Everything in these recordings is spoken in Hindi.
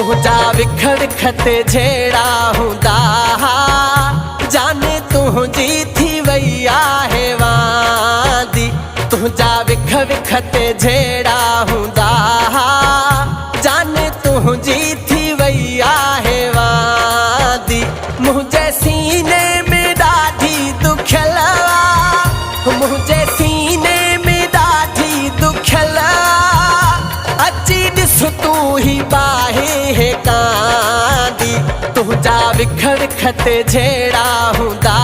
तुझा विखड़ खते झेड़ा हुंदा जाने तुझी थी वैया है वादी। तुझा विखड़ खते झेड़ा हुंदा जाने तुझी थी वैया है वादी। मुझे सीने में ॾाढी दुखियल मुझे सीने में ॾाढी दुखियल अची ॾिस तू ही बाहे है कांदी। तुझा विखड़ खते झेड़ा हुंदा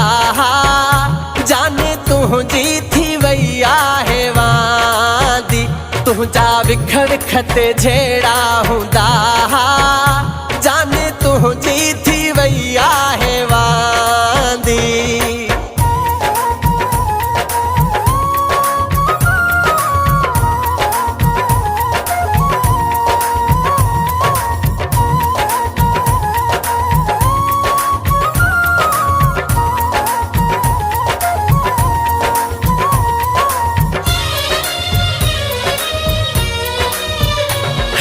जाने तुझी थी वैया है वादी। तुझा विखड़ खते झेड़ा हुंदा जाने तुझी थी वैया है वादी।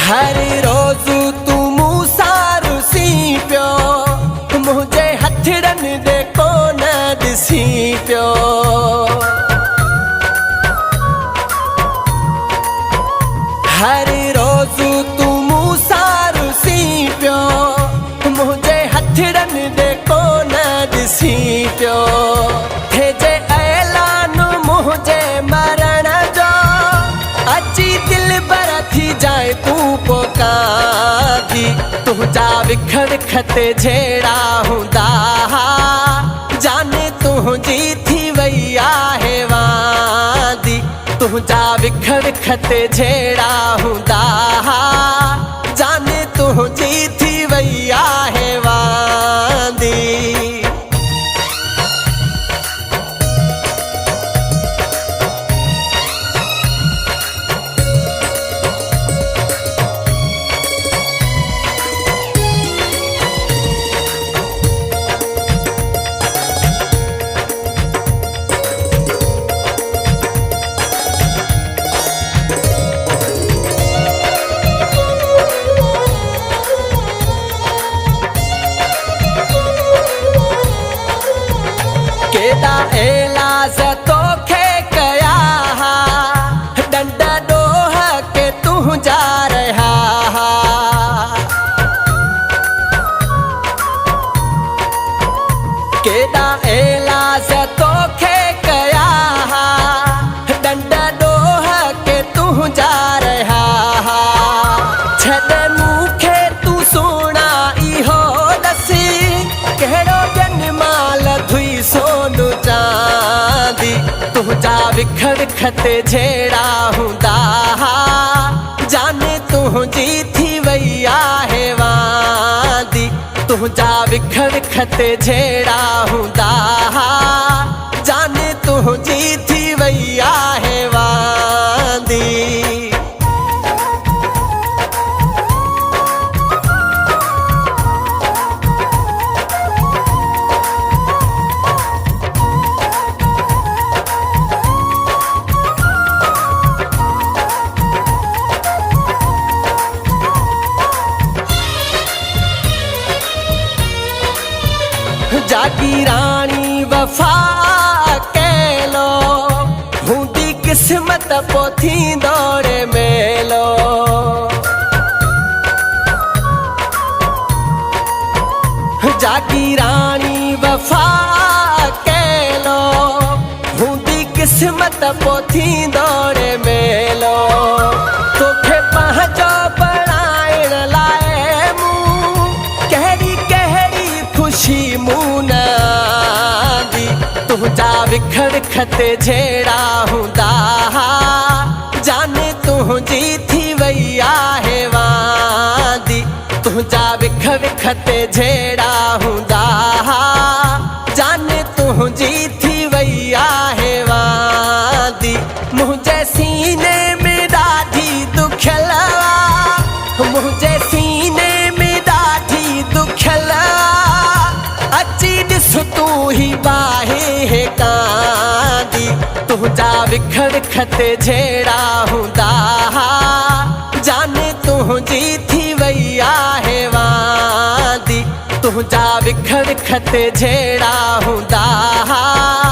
हर रोज़ तू मूंसां रुसी पियो मुझे हथड़नि दे कोन ॾिसी पियो। हर रोज़ तू मूंसां रुसी पियो मुझे हथड़नि दे कोन ॾिसी पियो। थे जे ऐलान मुझे मरण जो अची दिल बर थी जाए तू पोकादी। तुझा विखड़ खते झेड़ा हुंदा जाने तुझी थी वैया है वादी। तुझा विखड़ खते झेड़ा हुंदा जाने तुझी थी वैया है वादी। केॾा एलाज़ तोखे कया डंड ॾोह के तुंहिंजा रहिया। केॾा एलाज़ तोखे कया डंड ॾोह के तुंहिंजा रहिया। छॾ मूंखे तूं सुहिणा इहो ॾसी कहिड़ो ॿियनि माल धुई सोन चांदी। तुझा विखड़ खते झेड़ा हुंदा जाने तुझी थी वैया है वादी। तुझा विखड़ खते झेड़ा हुंदा जाने तुझी थी वैया है वादी। जागी रानी वफा अकेलो हूंदी किस्मत पोथी दौड़े मेलो। जागी रानी वफा अकेलो हूंदी किस्मत पोथी दौड़े मेलो। तोखे पंहिंजो बणाइण लाइ मूं कहिड़ी कहिड़ी खुशी मूं न दी। तुझा विखड़ खते झेड़ा हुंदा जाने तुझी थी वैया है वादी। तुझा विखड़ खते झेड़ा हुंदा जाने तुझी थी वैया है वादी। मुझे सीने में ॾाढी दुखियल मुझे सीने में ॾाढी दुखियल अची ॾिस तू ही बाहे है कांदी। तुझा विखड़ खते झेड़ा हुंदा जाने तुझी थी वैया है वांदी तुझा विख विख ते झेड़ा हुंदा।